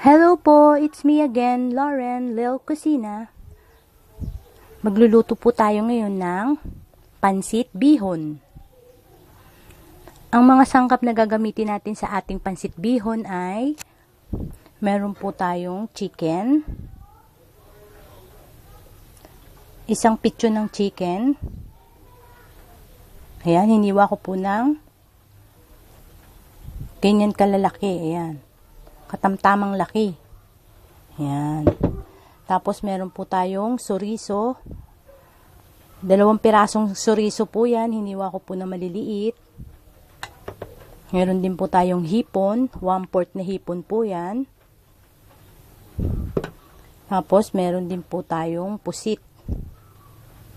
Hello po, it's me again, Lauren, Lil Kusina. Magluluto po tayo ngayon ng pansit bihon. Ang mga sangkap na gagamitin natin sa ating pansit bihon ay meron po tayong chicken, isang pitso ng chicken. Ayan, hiniwa ko po ng ganyan kalalaki. Ayan. Katamtamang laki. Ayan. Tapos meron po tayong chorizo. 2 pirasong chorizo po yan. Hiniwa ko po na maliliit. Meron din po tayong hipon. 1/4 na hipon po yan. Tapos meron din po tayong pusit.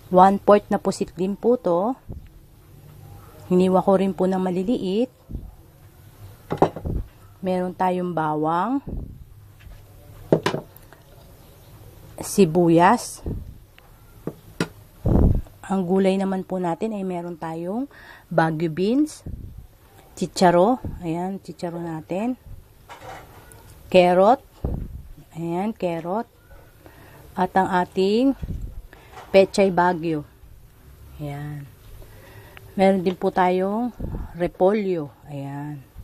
1/4 na pusit din po to. Hiniwa ko rin po ng maliliit. Meron tayong bawang, sibuyas. Ang gulay naman po natin ay meron tayong Baguio beans, chicharo. Ayan, chicharo natin. Carrot. Ayan, carrot. At ang ating pechay Baguio. Ayan. Meron din po tayong repolyo. Ayan.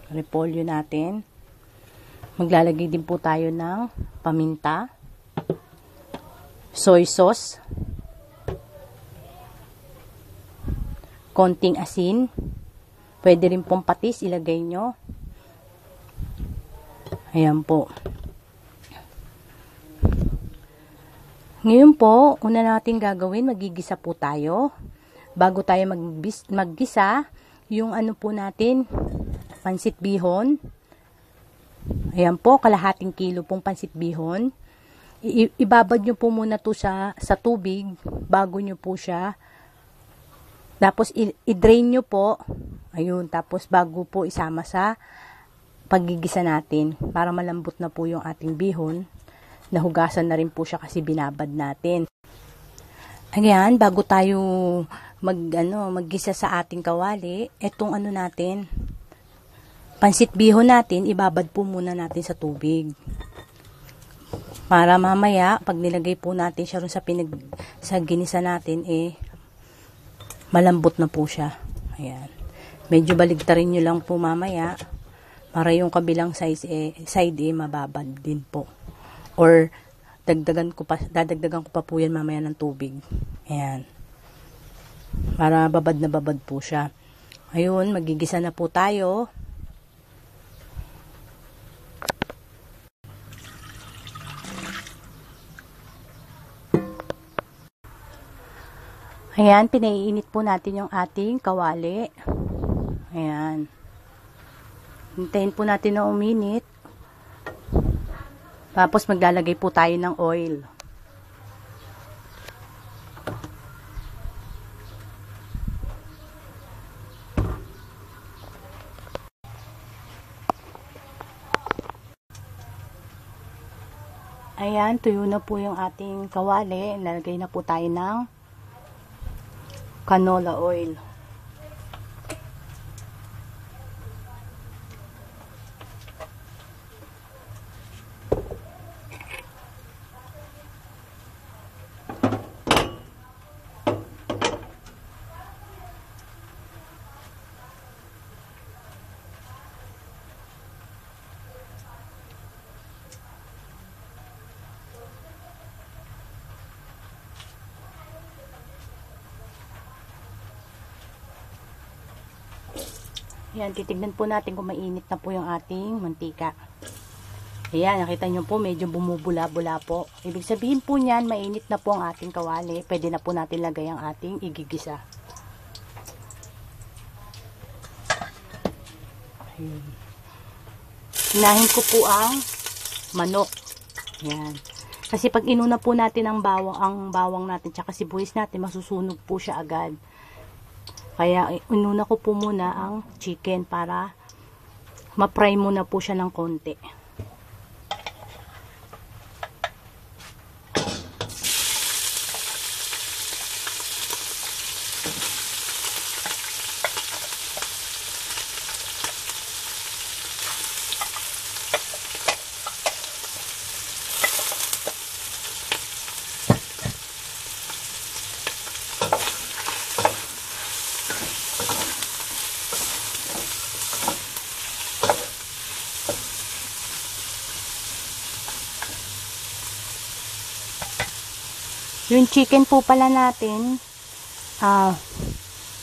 Repolyo natin. Maglalagay din po tayo ng paminta, soy sauce, konting asin. Pwede rin pong patis ilagay nyo. Ayan po. Ngayon po, una natin gagawin, magigisa po tayo. Bago tayo maggisa, yung ano po natin, pansit bihon. Ayan po, kalahating kilo pong pansit bihon. Ibabad nyo po muna to sa tubig bago nyo po siya. Tapos i-drain nyo po. Ayun, tapos bago po isama sa paggigisa natin para malambot na po yung ating bihon. Nahugasan na rin po siya kasi binabad natin. Ayan, bago tayo maggisa sa ating kawali, etong ano natin, pansit bihon natin, ibabad po muna natin sa tubig. Para mamaya, pag nilagay po natin siya rin sa ginisa natin, malambot na po siya. Ayan. Medyo baligtarin nyo lang po mamaya, para yung kabilang side mababad din po. Or, dadagdagan ko pa po yan mamaya ng tubig. Ayan. Para babad na babad po siya. Ayun, magigisa na po tayo. Ayan, pinaiinit po natin yung ating kawali. Ayan. Hintayin po natin na uminit. Tapos maglalagay po tayo ng oil. Ayan, tuyo na po yung ating kawali. Lalagay na po tayo ng canola oil. Ayan, titignan po natin kung mainit na po yung ating mantika. Ayan, nakita nyo po, medyo bumubula-bula po. Ibig sabihin po niyan, mainit na po ang ating kawali. Pwede na po natin lagay ang ating igigisa. Ayan. Hinahin ko po ang manok. Ayan. Kasi pag inuna po natin ang bawang natin, tsaka sibuyas natin, masusunog po siya agad. Kaya inuna ko po muna ang chicken para ma-fry muna po siya ng konti. Yung chicken po pala natin,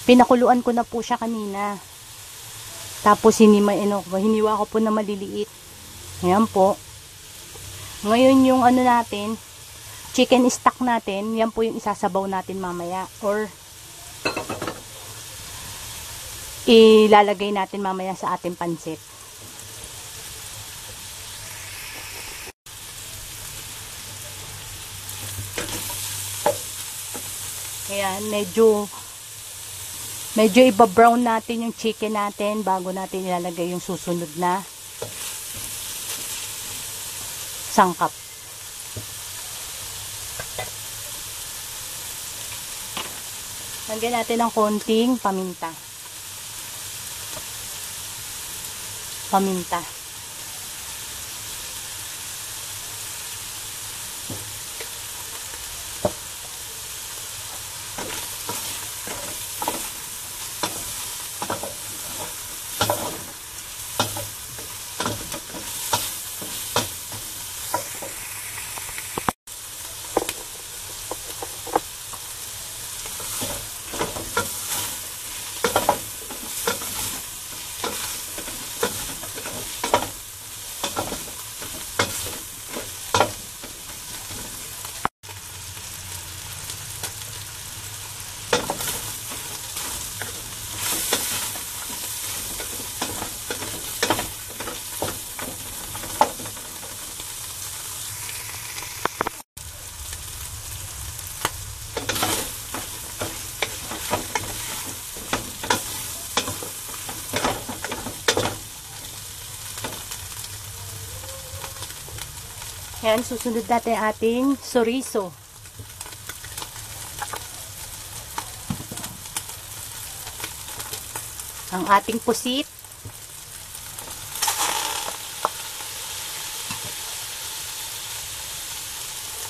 pinakuluan ko na po siya kanina. Tapos hiniwa ko po na maliliit. Ayan po. Ngayon yung ano natin, chicken stock natin, yan po yung isasabaw natin mamaya. Or ilalagay natin mamaya sa ating pansit. Ayan, medyo iba-brown natin yung chicken natin bago natin ilalagay yung susunod na sangkap. Lagyan natin ng konting paminta. Ayan, susunod natin ating chorizo. Ang ating pusit.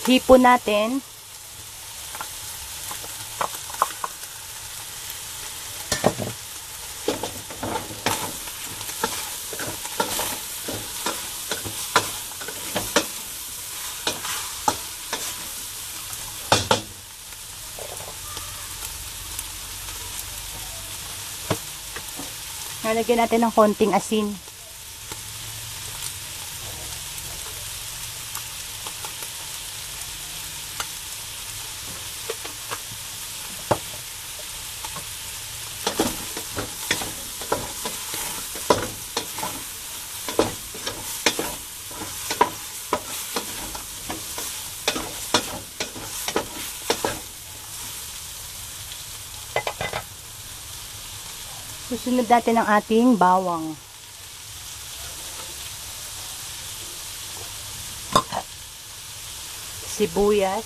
Hipon natin. Nalagyan natin ng konting asin. Susunod natin ang ating bawang. Sibuyas.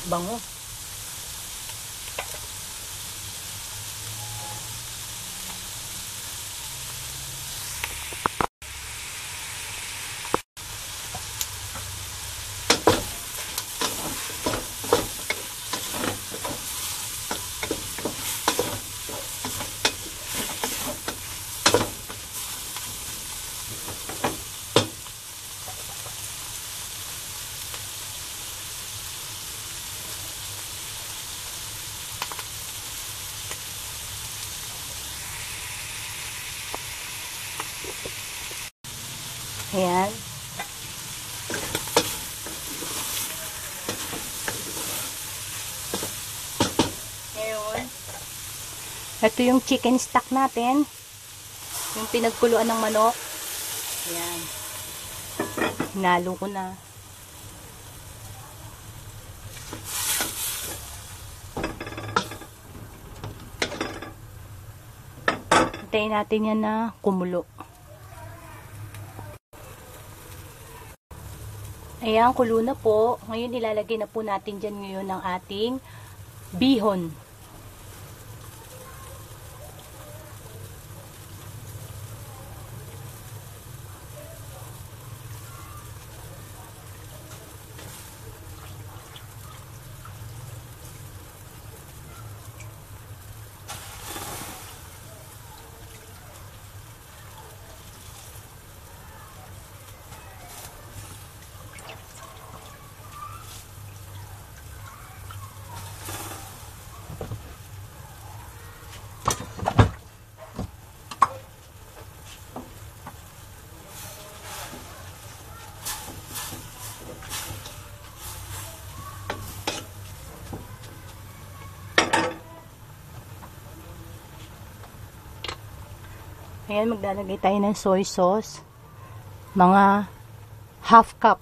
Bango. Ayan. Ngayon, ito yung chicken stock natin. Yung pinagkuluan ng manok. Ayan. Hinalo ko na. Hintayin natin yan na kumulo. Ayan, kulo na po. Ngayon, ilalagay na po natin dyan ngayon ang ating bihon. Ayan, maglalagay tayo ng soy sauce. Mga half cup.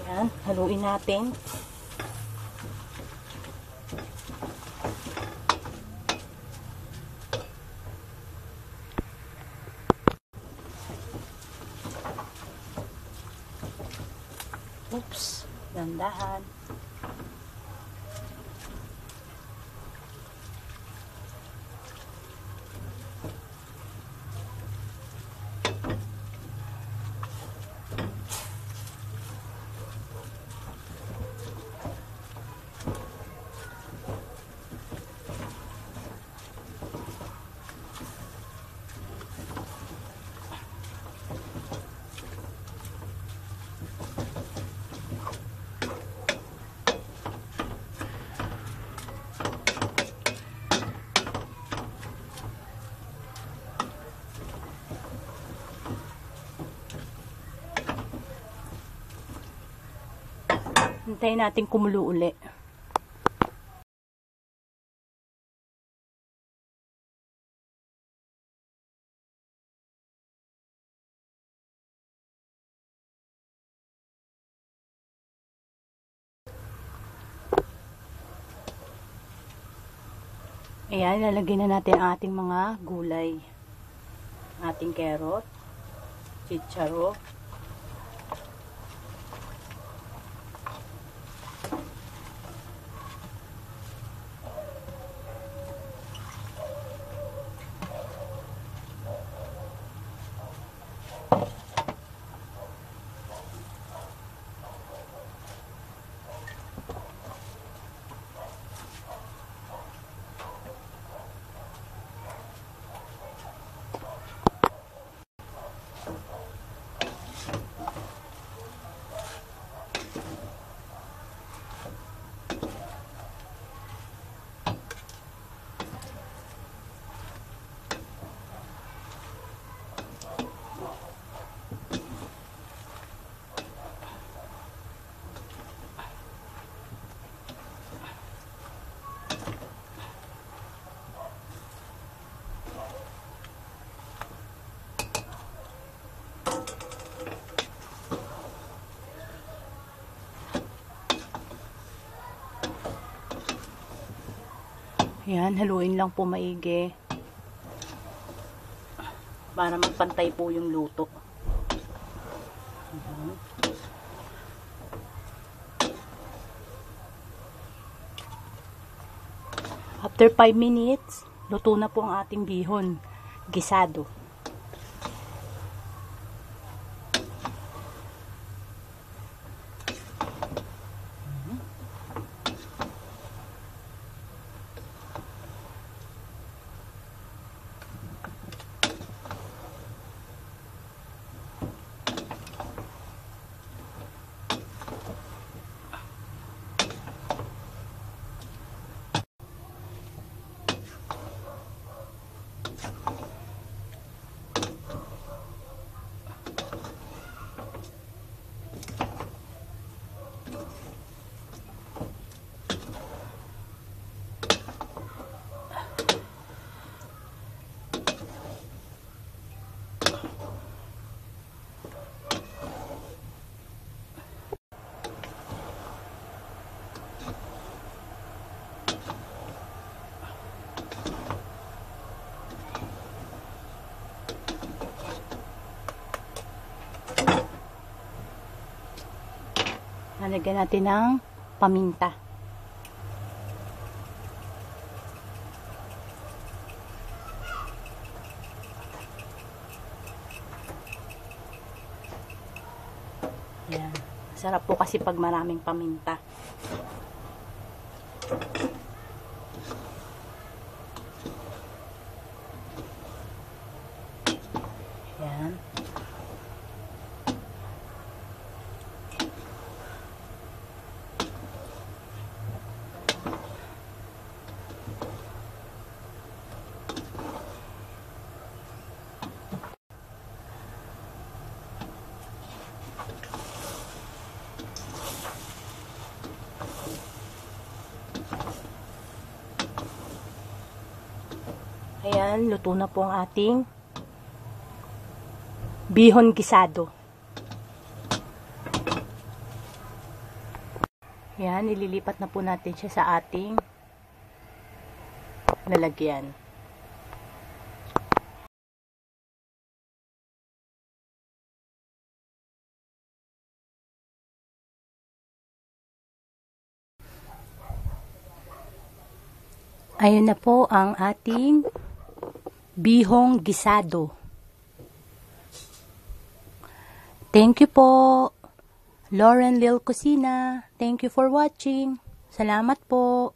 Ayan, haluin natin. Oops, dandahan. Hintayin natin kumulo uli. Ayan, lalagyan na natin ang ating mga gulay. Ating carrot, chicharo, Ayan, haluin lang po maigi para magpantay po yung luto. After 5 minutes, luto na po ang ating bihon gisado. Lalagyan natin ng paminta. Yan. Sarap po kasi pag maraming paminta. Yan. Ayan, luto na po ang ating bihon gisado. Ayan, ililipat na po natin siya sa ating lalagyan. Ayun na po ang ating bihong gisado. Thank you po, Lauren Lil Cocina. Thank you for watching. Salamat po.